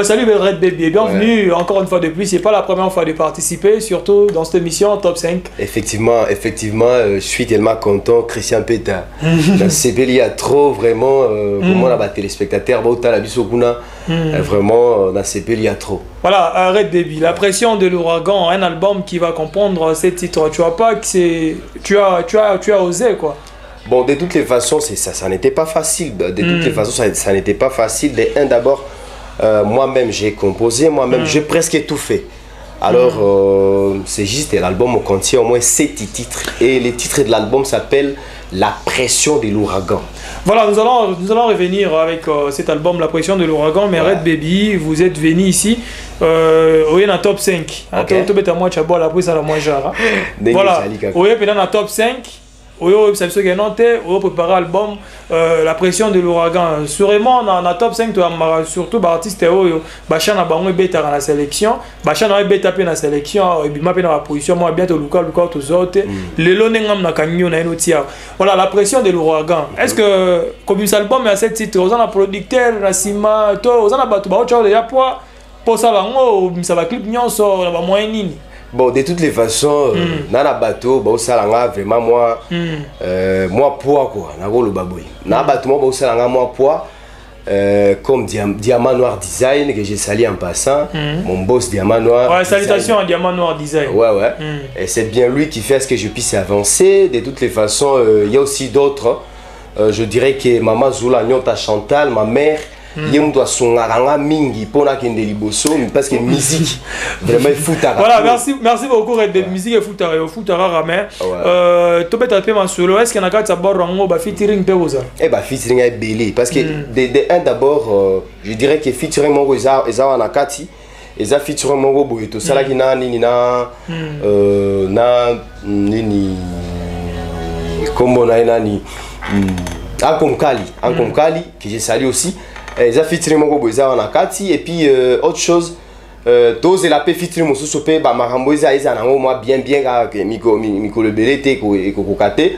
Salut Red Baby, bienvenue encore une fois de plus. C'est pas la première fois de participer, surtout dans cette émission Top 5. Effectivement, je suis tellement content. Christian Peta, il y a trop vraiment, comment la téléspectateur, vraiment, dans CP, il y a trop. Voilà, Red Baby, La pression de l'ouragan, un album qui va comprendre ces titres. Tu vois pas que c'est, tu as osé quoi. Bon, de toutes les façons, ça n'était pas facile. De toutes les façons, ça n'était pas facile. D'abord, moi-même, j'ai composé, moi-même, j'ai presque tout fait. Alors, c'est juste, l'album contient au moins 7 titres. Et les titres de l'album s'appellent La pression de l'ouragan. Voilà, nous allons revenir avec cet album La pression de l'ouragan. Mais Red Baby, vous êtes venu ici. Vous êtes dans top 5. Okay. Voilà, vous êtes dans top 5. Vous avez préparé l'album La pression de l'ouragan. Sûrement, dans la top 5, surtout l'artiste Bachan a dans la sélection. Bachan a dans la sélection. Il m'a dans la position. Moi, bientôt, Lucas, tous autres. Les longs na canyon na inotia. Voilà, La pression de l'ouragan. Est-ce que, comme cet album est à 7 titres, vous avez un producteur, Nassima, vous avez un bateau, vous avez pour ça, ça va clip, ça va moyen nini. Bon, de toutes les façons, dans le bateau, vraiment moi poids quoi, dans le bateau, moi poids, comme Diamant Noir Design que j'ai sali en passant, mon boss Diamant Noir. Ouais, salutations à Diamant Noir Design. Ouais. Et c'est bien lui qui fait à ce que je puisse avancer. De toutes les façons, il y a aussi d'autres. Je dirais que Maman Zula Nyota Chantal, ma mère. Parce que musique vraiment voilà, merci beaucoup Red Baby. Musique et foutara ramen. Tu peux taper ma solo. Est-ce qu'il y a un cas featuring Perosa? Eh bah featuring est belé parce que d'abord je dirais que featuring mon Eza Nakati Eza featuring mon Boito Salaki na nini na nini comme on a nani Ankomkali que j'ai salué aussi. Ils ont featuring mon groupe Nakati et puis autre chose tous la paix featuring mon sous-sopé bah maramboisa ils en moi bien que miko le belete et kokate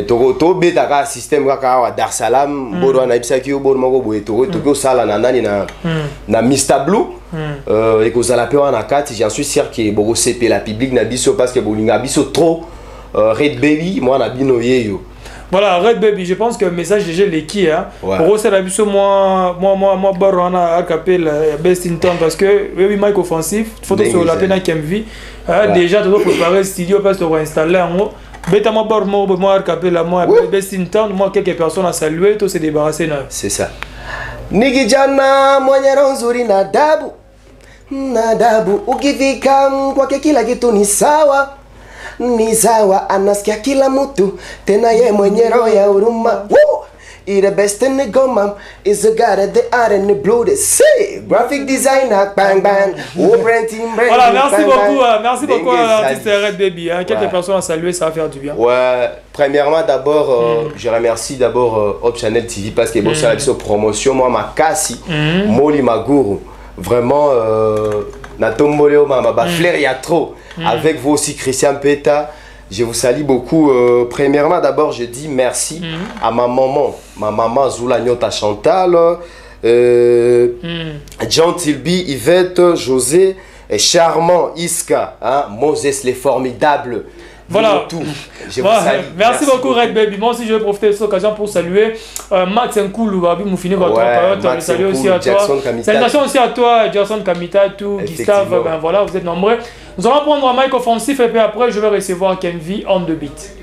to beta système ka Dar Salam bodo na ibsaki bodo mon groupe to sala na nani na Mr Blue et ko zala pe Nakati j'en suis sûr que bogo CP la public na biso parce que bolinga biso trop Red Baby moi na bino yeyo. Voilà, Red Baby, je pense que le message déjà l'équipe. Pour eux, c'est la biso moi, Barona, Acapel, Best in Town, parce que, oui, Mike offensif, photo sur la peine à Kemvi. Déjà, tu dois préparer le studio parce que tu vas installer en haut. Beta, moi, Acapel, moi, Best in Town, moi, quelques personnes à saluer, tout s'est débarrassé. C'est ça. Nigijana, Mwanyaronzuri, Nadabu, Ukifika, kwa kila kitu ni sawa. Ni sawa anasikia kila mtu tena ye mwenye roho ya huruma. The best in the goma is the guy that they are in the blue. They say graphic designer bang bang. Voilà, merci beaucoup à l'artiste Red Baby. Quelques personnes à saluer, ça va faire du bien. Ouais, premièrement d'abord, je remercie d'abord Hop Channel TV parce que bon ça la promotion moi ma kasi Moli Maguru vraiment na tomboleo ma flair y a trop. Avec vous aussi Christian Peta, je vous salue beaucoup. Premièrement d'abord je dis merci à ma maman Zula Nyota Chantal, John Tilby, Yvette, José, et Charmant, Iska, Moses les formidables. Voilà. Je vous salue. Merci beaucoup Red Baby. Moi aussi je vais profiter de cette occasion pour saluer Max Nkoulou, vous finissez votre période. Salut aussi à toi. Salutations aussi à toi, Jackson Kamita, tout, Gustave. Ben voilà, vous êtes nombreux. Nous allons prendre un mic offensif et puis après je vais recevoir Kenvi on the beat.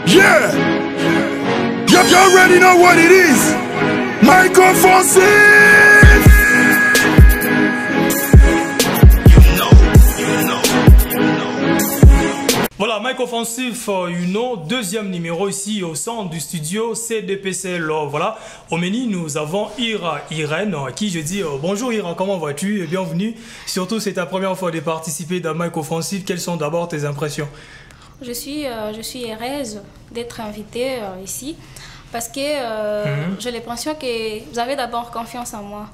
Yeah! You already know what it is. Mic offensive. Voilà, mic offensif, deuxième numéro ici au centre du studio CDPCL. Voilà, au menu nous avons Irène, à qui je dis bonjour Irène, comment vas-tu et bienvenue. Surtout c'est ta première fois de participer dans mic offensif. Quelles sont d'abord tes impressions? Je suis heureuse d'être invitée ici parce que j'ai l'impression que vous avez d'abord confiance en moi.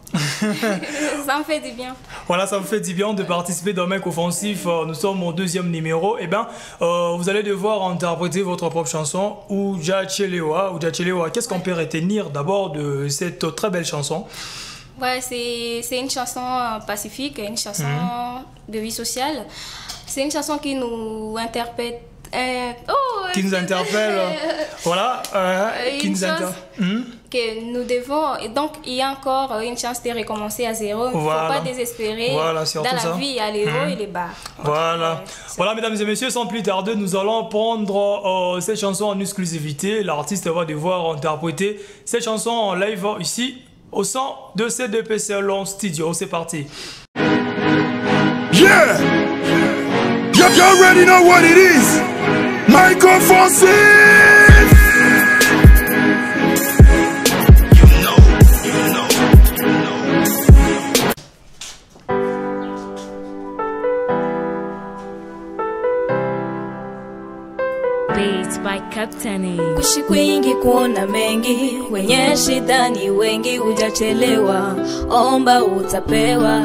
Ça me fait du bien. Voilà, ça me fait du bien de participer dans Mec Offensif. Nous sommes au 2e numéro. Eh bien, vous allez devoir interpréter votre propre chanson, Uja Chelewa. Qu'est-ce qu'on peut retenir d'abord de cette très belle chanson? Ouais, c'est une chanson pacifique, une chanson de vie sociale. C'est une chanson qui nous interpelle. Qui nous interpelle. Voilà. Qui nous interpelle. Que nous devons. Et donc, il y a encore une chance de recommencer à zéro. Il ne faut pas désespérer. Voilà, dans la vie, il y a les hauts et les bas. Voilà. Voilà, mesdames et messieurs, sans plus tarder, nous allons prendre cette chanson en exclusivité. L'artiste va devoir interpréter cette chanson en live ici, au son de C2P Salon Studio. C'est parti. Yeah! You already know what it is. Mike Offensif. By Captain. Kuishi kwingi kuona mengi, wenye shida ni wengi, hujachelewa, omba utapewa.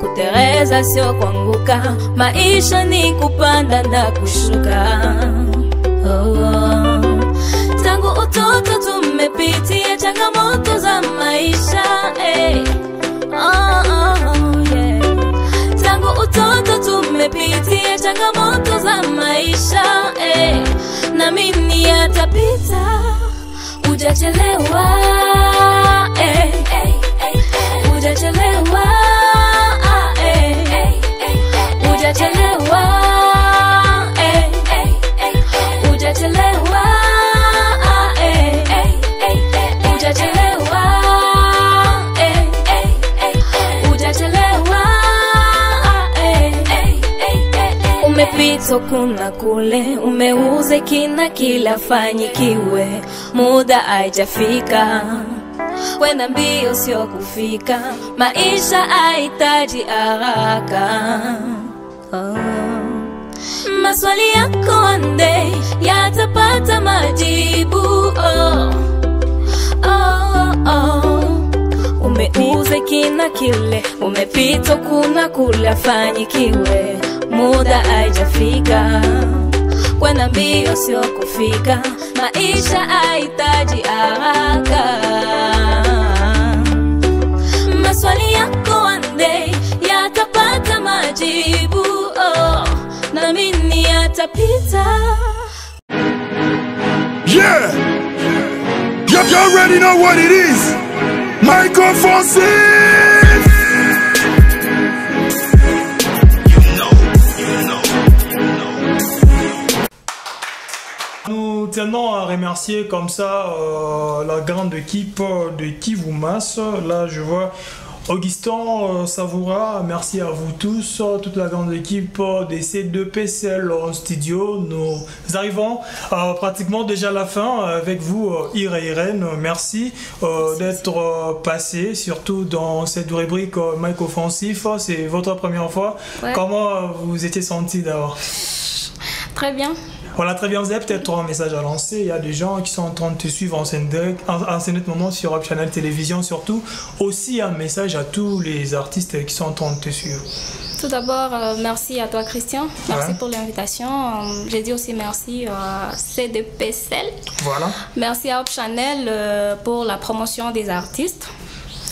Kutereza sio kuanguka, maisha ni kupanda na kushuka. Tangu utoto tumepitia changamoto za maisha, Tangu utoto tumepitia changamoto za maisha, na mimi yatapita, hujachelewa, hujachelewa, hujachelewa, hujachelewa, hujachelewa, hujachelewa. Umepita kuna kule, umeuze kina kila fanyikiwe, muda haijafika, kwenda mbio sio kufika, maisha hahitaji haraka. Maswali yako one day yatapata majibu. Umeuze kina kile, umepita kuna kula fanyikiwe, muda haijafika, kwenda mbio sio kufika, maisha hahitaji haraka. Maswali yako one day yatapata majibu, na mimi yatapita. Yeah! You already know what it is. Mike Offensif. Nous tenons à remercier comme ça la grande équipe de Kivoumas. Là, je vois Augustin Savoura, merci à vous tous, toute la grande équipe des C2PCL en studio. Nous arrivons pratiquement déjà à la fin avec vous, Ira et Irène. Merci d'être passé, surtout dans cette rubrique Mike Offensif. C'est votre première fois. Ouais. Comment vous étiez senti d'abord? Très bien. Voilà, très bien. Vous avez peut-être un message à lancer. Il y a des gens qui sont en train de te suivre en scène moment sur Up Channel Télévision, surtout. Aussi un message à tous les artistes qui sont en train de te suivre. Tout d'abord, merci à toi Christian. Merci pour l'invitation. J'ai dit aussi merci à C2PCL. Voilà. Merci à Up Channel pour la promotion des artistes.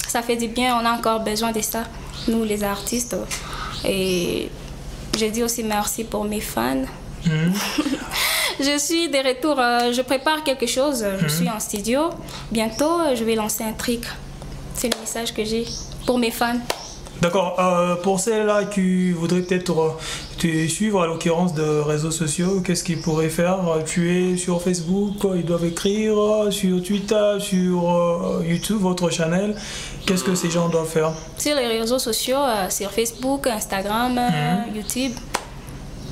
Ça fait du bien, on a encore besoin de ça, nous les artistes. Et j'ai dit aussi merci pour mes fans. Je suis de retour, je prépare quelque chose, je suis en studio. Bientôt, je vais lancer un truc. C'est le message que j'ai pour mes fans. D'accord, pour celles-là qui voudraient peut-être te suivre à l'occurrence de réseaux sociaux, qu'est-ce qu'ils pourraient faire? Tu es sur Facebook, ils doivent écrire, sur Twitter, sur YouTube, votre channel. Qu'est-ce que ces gens doivent faire? Sur les réseaux sociaux, sur Facebook, Instagram, YouTube,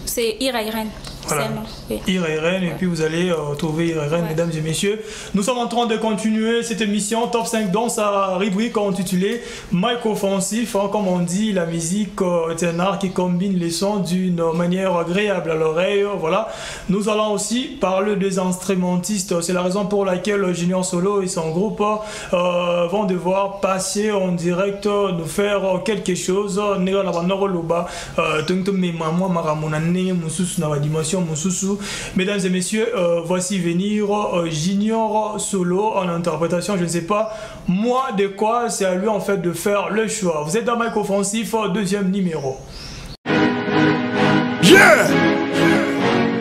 c'est Ira Irène. Voilà. Oui. IRN, et puis vous allez trouver IRN, mesdames et messieurs. Nous sommes en train de continuer cette émission Top 5 dans sa rubrique intitulée Mic Offensif. Comme on dit, la musique est un art qui combine les sons d'une manière agréable à l'oreille. Voilà. Nous allons aussi parler des instrumentistes. C'est la raison pour laquelle Junior Solo et son groupe vont devoir passer en direct, nous faire quelque chose. Mesdames et messieurs, voici venir Junior Solo en interprétation, je ne sais pas moi de quoi, c'est à lui en fait de faire le choix. Vous êtes dans Mic Offensif, deuxième numéro. Yeah!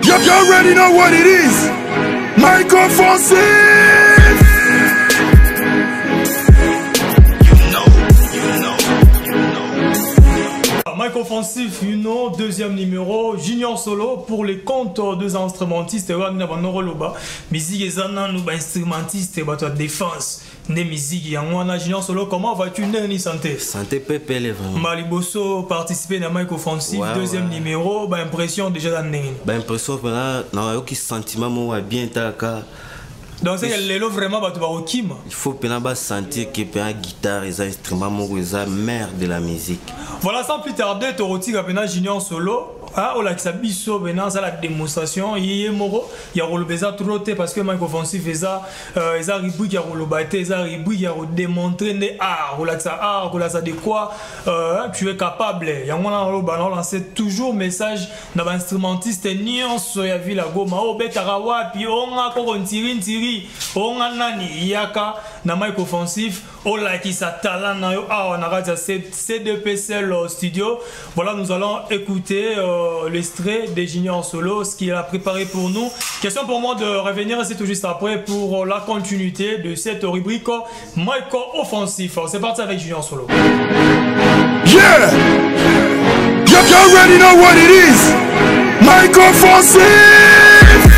You already know what it is. Mic Offensif. Mic Offensif, deuxième numéro, Junior Solo pour les comptes des instrumentistes. Musique et instrumentistes, défense. Des musiques, Junior Solo, comment vas-tu, Nani Santé? Santé pépé, vraiment. Maliboso participer dans Mic Offensif, deuxième numéro, impression déjà dans Nani. Impression, là, il sentiment, moi, bien taka. Donc c'est que vraiment il faut sentir que la guitare et les instruments sont mère de la musique. Voilà, sans plus tarder, tu as Junior Solo. Ah, on a la démonstration. Il y a trop parce que Mic Offensif il y a rubrique il a démontré des arts, de quoi tu es capable. Il y a lancé toujours message dans l'instrumentiste il y a vu la goma oh betarawa puis on a tiri on a nani yaka na Mic Offensif on a qui sa talent na yo on a C2PCL studio. Voilà, nous allons écouter l'extrait des Junior Solo, ce qu'il a préparé pour nous. Question pour moi de revenir, c'est tout juste après pour la continuité de cette rubrique Mic Offensif. C'est parti avec Junior Solo. Yeah! You already know what it is. Mic Offensif.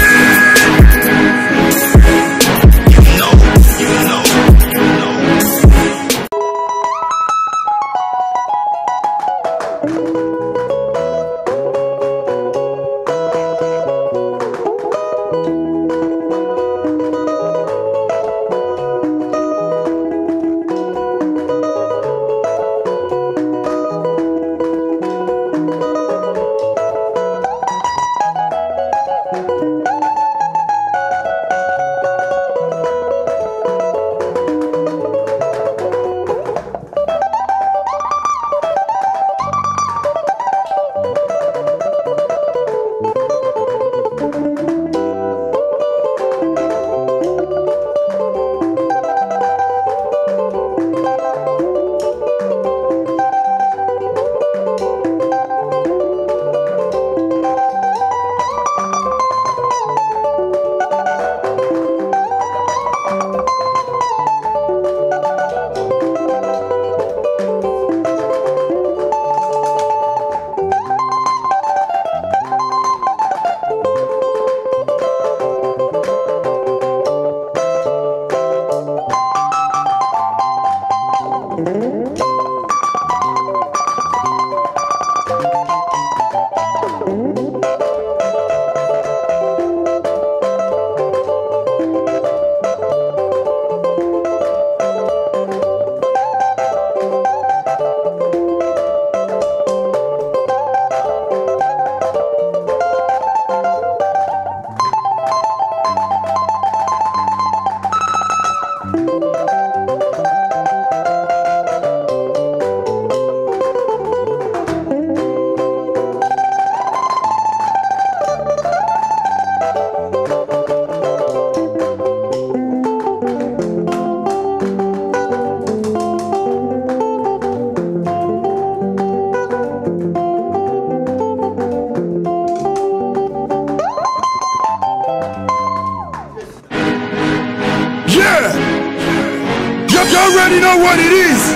already know what it is.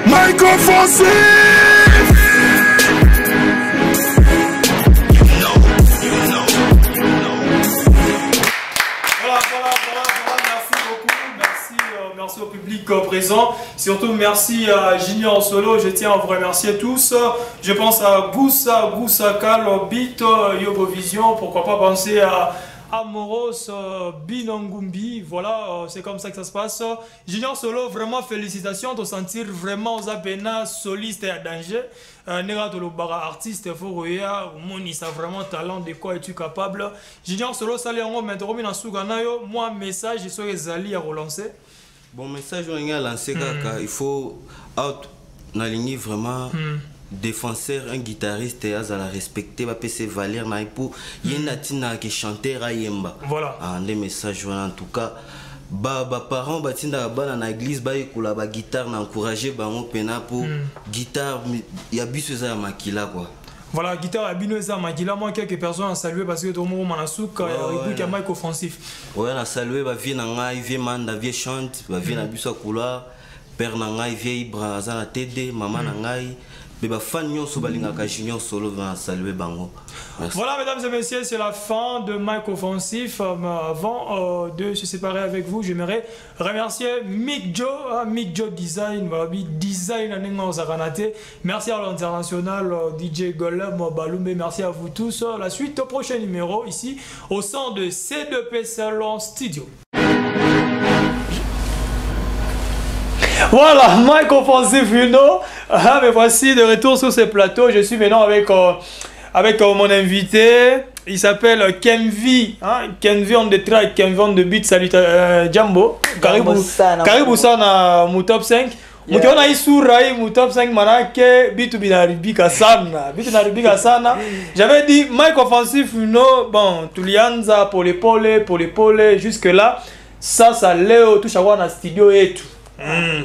Mic Offensif. Merci au public présent. Surtout merci à Junior Solo, je tiens à vous remercier tous. Je pense à Goussa Kalobit, Yogo Vision, pourquoi pas penser à Amoros Binongumbi, voilà, c'est comme ça que ça se passe. Junior Solo, vraiment félicitations, de sentir vraiment aux apena soliste et à danger. Nera to bara artiste, Foroya, Moni, ça vraiment talent, de quoi es-tu capable? Junior Solo, salut en haut, maintenant, moi, message, je suis Zali à relancer. Bon, message, on a lancé, il faut out, on a ligné vraiment. Défenseur, un guitariste et à la respecter, va passer Valer pour Yenatina qui chantait Rayemba. Voilà. Des messages en tout cas. Parents batinda ba na église ba ekula ba guitare na encourager ba mon pena pour guitare il y a biso za makila quoi. Voilà, guitare abino za makila, moi quelques personnes ont salué parce que tout le monde manasuka et a mic offensif. Ouais, on a salué ba vie na ngai vie manda vie chante, ba vie na biso kula père na ngai vie Ibra za na TD, maman na ngai. Voilà, mesdames et messieurs, c'est la fin de Mic Offensif. Avant de se séparer avec vous, j'aimerais remercier Mick Joe Design, Design merci à l'international DJ Golem Baloumbe, merci à vous tous. La suite au prochain numéro ici au sein de C2P Salon Studio. Voilà, Mic Offensif, mais voici de retour sur ce plateau. Je suis maintenant avec mon invité. Il s'appelle Kenvi. Kenvi on the track, Kenvi on the beat. Salut Jambo. Karibu sana mu top 5. Mukiona isura mu top 5 manake bitu binaribika sana. Bitu binaribika sana. J'avais dit Mic Offensif, bon, tulianza pole jusque là. Ça leo tout chaque na studio et tout.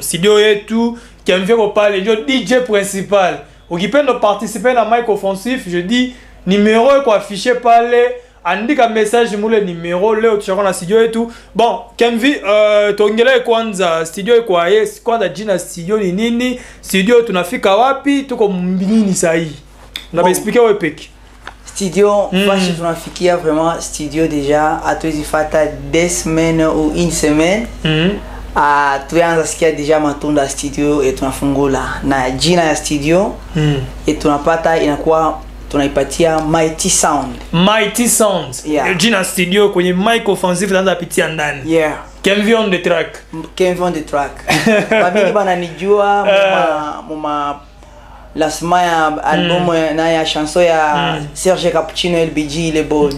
Studio et tout, qui me fait parler, je DJ principal. Ou qui peut participer à Mic Offensif, je dis numéro quoi affiché par les indique un message moule numéro le tu na studio et tout. Bon, Kenvi tongela kwanza studio kwa kwanza jina studio ni nini? Studio tunafika wapi? Tuko nini sahi? On va expliquer au EPEC. Studio, fashi tunafikia vraiment studio déjà à tous les fata 2 semaines ou une semaine. Tuanza sikia deja matunda studio et tunafungula na jina ya studio et tunapata inakuwa tunaipatia Mighty Sound. Mighty Sound. Yeah. Jina studio kwenye Mic Offensif tunaanza pitia ndani. Yeah. Kenvi on the track. Kenvi on the track. Babili bana nijua muma lancement ya album na ya chanson ya Serge Cappuccino LBG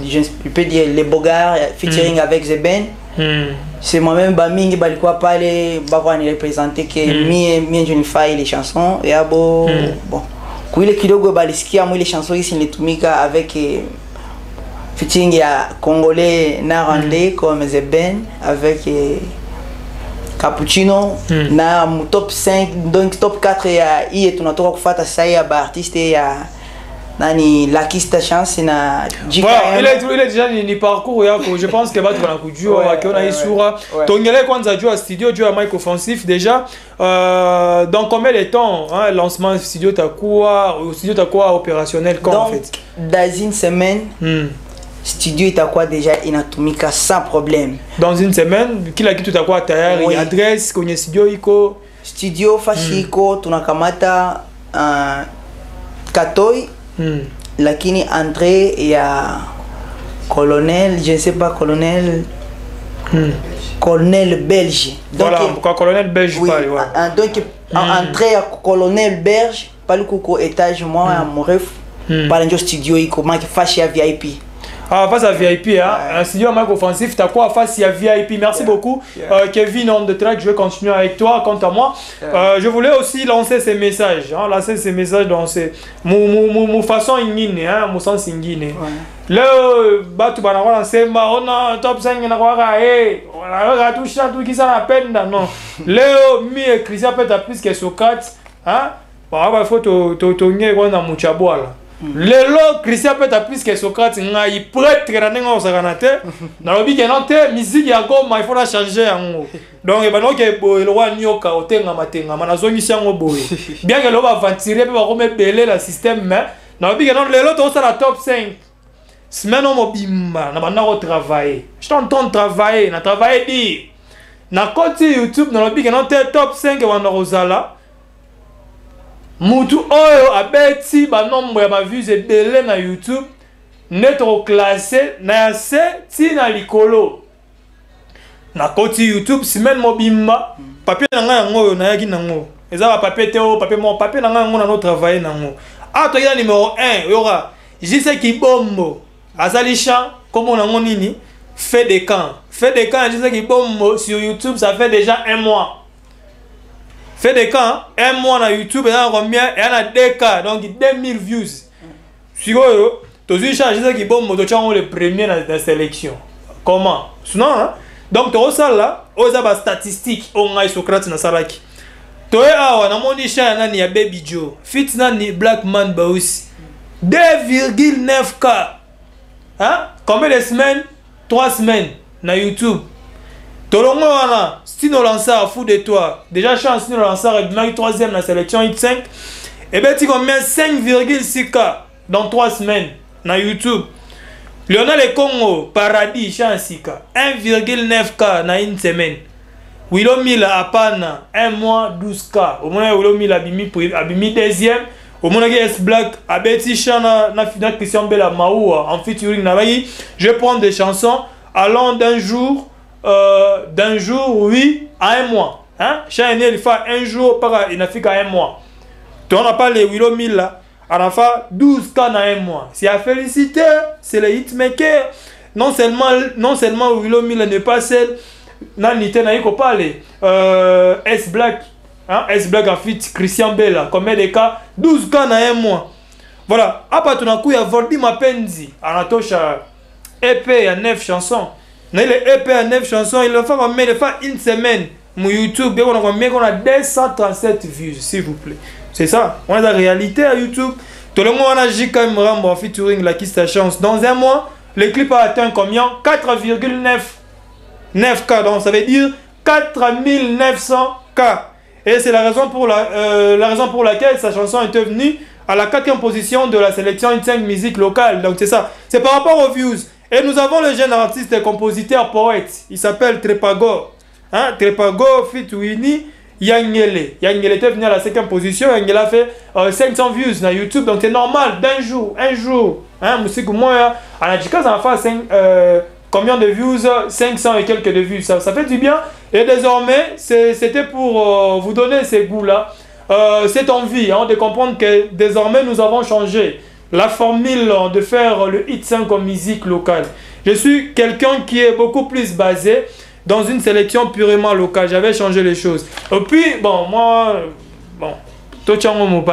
je peux dire les Bogards featuring avec The Ben. C'est moi-même Bamingi balikuwa pale bakwa ni representer que mie je ne fais les chansons et bon kuile kidogo balisikia mwile chanson hizi nilitumika avec featuring ya congolais na rwandais comme The Ben avec Cappuccino na top 5 donc top 4 ya hii tunatoka kufuata sasa ya ba artiste ya nani Lakista Chance na voilà, il est déjà ni parcours yako. Je pense que batu bana kujua akiona isura tongele kwanza jua studio jua Mic Offensif déjà dans combien de temps lancement studio takuwa opérationnel quand en fait dans une semaine studio itakuwa déjà inatumika sans problème dans une semaine kila kitu takuwa tayari adresse kwenye studio iko fashi iko tunakamata Katoi lakini entrée ya colonel je ne sais pas colonel belge donc voilà pourquoi colonel belge parle donc entrée ya colonel belge pali kuko étage moi à mon ref pale ndio studio iko maki fashi ya VIP. Face à VIP, un studio Mic Offensif, t'as quoi face à VIP? Merci beaucoup. Kevin on the track, je vais continuer avec toi. Quant à moi, je voulais aussi lancer ces messages. Lancer ces messages dans ces. Mon façon ingine, mon sens ingine. Là, tu vas avoir lancé, on a top 5, on a touché tout qui ça la peine. Non. Là, Christian peut être plus que Socrates. Il faut te on a Mouchabois. Lelo Christian peut être plus que Socrate ngai prêtre na nenga osakanate na lobi ke non te musique ya goma il faut la changer yango donc ba no ke bo le roi nyoka otenga matenga mana zongi yango boye bien que lo ba ventirer ba ko me belé la système mais na lobi ke non lelo to ça la top 5 semaine on mobimba na banda ko travailler je t'entends travailler na travailler dit na koti YouTube na lobi non te top 5 wana rozala mutu oyo abeti ba nombre ya ma views ebele na YouTube netro classé na se ti na likolo na koti YouTube semaine mobimba papier na nga yango na yaki nango eza ba papier te o papier na nga yango na no travailler nango to ya numéro 1 yora Jise Kibombo azali chant comme nango nini fait des camps Jise Kibombo sur YouTube ça fait déjà 1 mois fait des camps 1 mois na YouTube et combien et a 2K donc 2000 views sikoyo tozui chant Jise Kibombo to chango le premier dans la sélection comment sinon hein? Donc tu as là oza ba statistique on a Socrate na salaki toi awa na moni chant nani ya Baby Joe fit nani Black Man ba aussi 2,9K hein combien de semaines 3 semaines na YouTube tolongo wana Stino Lansar fou de toi déjà chance Stino Lansar est 3e na sélection hit 5 et ben tu combien 5,6K dans 3 semaines na YouTube Lionel Congo Paradis chansika 1,9K na une semaine Willow Mila apana 1 mois 12K au moins Willow Mila abimi 2e au moins S Black abeti chana na final Christian Bella Maoua en featuring na bayi je prends des chansons allant d'un jour oui à 1 mois hein chané il fait 1 jour par il n'a fait qu'à 1 mois tu on a pas les Willow Mila à la fin 12K dans 1 mois. C'est à féliciter, c'est le hitmaker. Non seulement Willow Mila n'est pas seul, non ni tena yiko parler. S Black, hein, S Black en fit Christian Bella, combien de cas 12K dans 1 mois. Voilà, apa tunaku ya Voldi Mapenzi, anatosha EP à 9 chansons. Na ile EP à 9 chansons, il le fait combien de fois une semaine. Mon YouTube, on a combien qu'on a 237 vues, s'il vous plaît. C'est ça, on a la réalité à YouTube. Tout le monde a dit quand même en featuring la qui sa chance. Dans 1 mois, le clip a atteint combien 4,9K. Donc ça veut dire 4900K. Et c'est la raison pour laquelle sa chanson est venue à la 4e position de la sélection 5 musique locale. Donc c'est ça. C'est par rapport aux views. Et nous avons le jeune artiste et compositeur poète. Il s'appelle Trepago. Hein? Trepago fit Winnie. Yangele était venu à la 5e position. Yangele a fait 500 views sur YouTube. Donc c'est normal d'un jour, hein, musique moi, à la Jika ça a fait combien de views 500 et quelques de vues. Ça fait du bien. Et désormais, c'était pour vous donner ces goûts-là, cette envie hein, de comprendre que désormais nous avons changé la formule de faire le hit 5 en musique locale. Je suis quelqu'un qui est beaucoup plus basé dans une sélection purement locale. J'avais changé les choses. Et puis, bon, moi, bon, tout le monde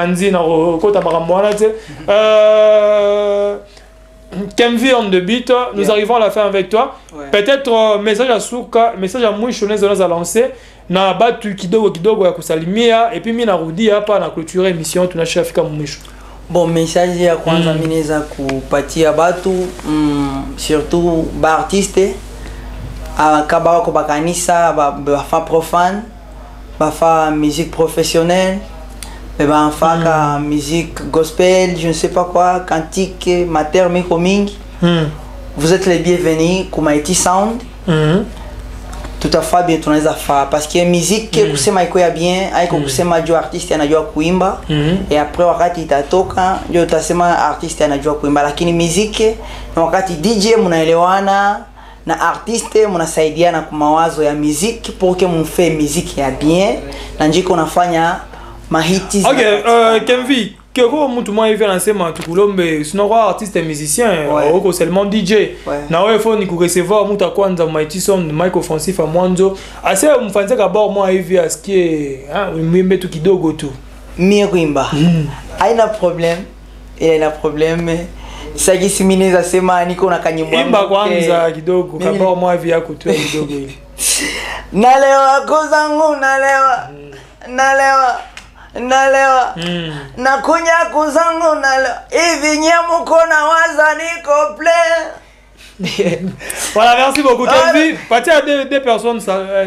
Kemvi on the beat, nous arrivons à la fin avec toi. Ouais. Peut-être message à Souka, message à Mouy Chonez à lancer. Na batu kidogo ya kusalimia et puis mina rudi hapa na clôturer émission tunashia fika mwisho. Bon, message ya kwanza mineza kupatia batu surtout ba artiste akaba ko bakanisa ba fa profane ba fa musique professionnelle ba fa musique gospel, je ne sais pas quoi, cantique, mater, microming. Vous êtes les bienvenus Kumaiti Sound. Tout à fait bien tunaweza fa parce que musique kusema iko ya bien haiko kusema jo artiste anajua kuimba et après wakati itatoka ndio utasema artiste anajua kuimba, lakini musique na wakati DJ mnaelewana na artiste mnasaidiana kwa mawazo ya musique pour que mfe musique ya bien na njiko unafanya mahiti. OK, Kemvi Keko mtu mwa hivi anasema tukulombe sinon kwa artiste et musicien au seulement DJ na wewe faut ni recevoir mtu kwanza Mighty Sound mic offensif à mwanzo ase mfanze kabao mwa hivi asikie mwimbe tu kidogo tu mie kuimba haina problem ila problem sasa simineza sema niko na kanyimbo imba kwanza kidogo kabao mwa hivi yako tu kidogo hivi nalewa kozangu nalewa nakunya kuzangu nalewa hivi nyemuko na waza niko play. Voilà, merci beaucoup Kemvi. Partir à deux personnes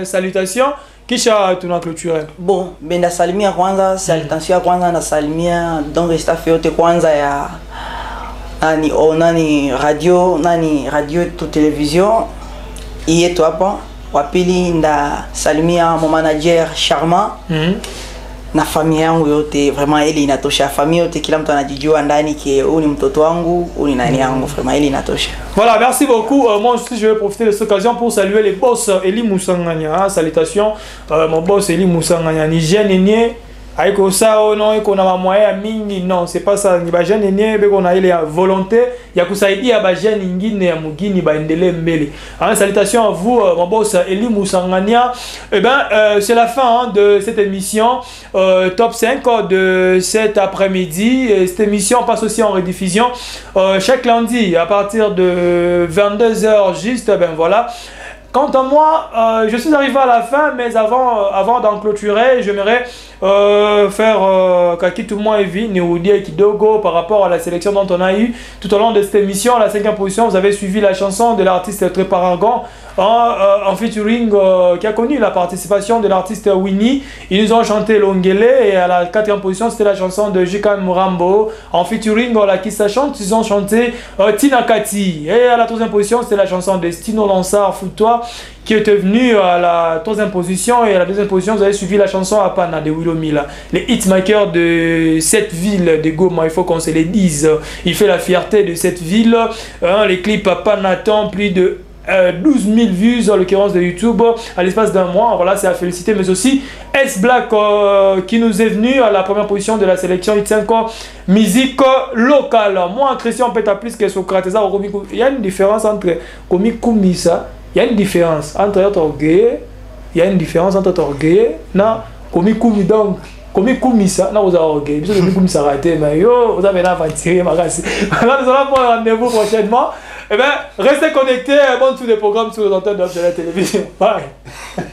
salutations kisha tuna clôturer. Bon, benda salimia kwanza salutation kwanza na salimia donc staff yote kwanza ya nani radio tu television yetu hapa wapili nda salimia mon manager Charmant na familia yangu yote, vraiment ili inatosha. Familia yote kila mtu anajijua ndani ke huyu ni mtoto wangu, huyu ni nani yangu, vraiment ili inatosha. Voilà, merci beaucoup. Moi aussi je vais profiter de cette occasion pour saluer les boss Eli Moussanganya. Salutations mon boss Eli Moussanganya. Ni jeune né aiko ça non iko na moyen mingi, non, c'est pas ça. Ni ba jeune né be qu'on a ile volonté ya kusaidia ba jeune ngine ya mugini baendelee mbele. Salutations à vous mon boss Eli Moussanganya. Eh ben c'est la fin de cette émission top 5 de cet après-midi. Cette émission passe aussi en rediffusion chaque lundi à partir de 22h juste. Ben voilà. Quant à moi, je suis arrivé à la fin, mais avant d'en clôturer, j'aimerais faire Kakitoumo Evi, Neoudi Kidogo par rapport à la sélection dont on a eu tout au long de cette émission. À la 5e position, vous avez suivi la chanson de l'artiste Tréparagon en featuring qui a connu la participation de l'artiste Winnie. Ils nous ont chanté Longele, et à la 4e position, c'était la chanson de Jika Murambo en featuring la Kissa chante. Ils ont chanté Tina Kati. Et à la 3e position, c'était la chanson de Stino Lansar, Fous-toi, qui était venu à la 3e position. Et à la 2e position, vous avez suivi la chanson Apana de Willow Mila. Les hitmakers de cette ville de Goma, il faut qu'on se les dise. Il fait la fierté de cette ville. Les clips Apana tant plus de 12 000 vues en l'occurrence de YouTube à l'espace d'un mois. Voilà, c'est à féliciter. Mais aussi S-Black qui nous est venu à la 1re position de la sélection Hit5 musique locale. Moi, Christian Peta plus que Socrates, il y a une différence entre Komi Kumisa. Il y a une différence entre être orgueilleux. Il y a une différence entre être orgueilleux. Non, Komi Kumi donc. Komi Kumisa, non, vous avez orgueilleux. Parce que Komi Kumisa raté, mais yo, vous avez un aventure, ma race. Nous allons prendre rendez-vous prochainement. Eh bien, restez connectés. Bon, tous les programmes sur les antennes de la télévision. Bye.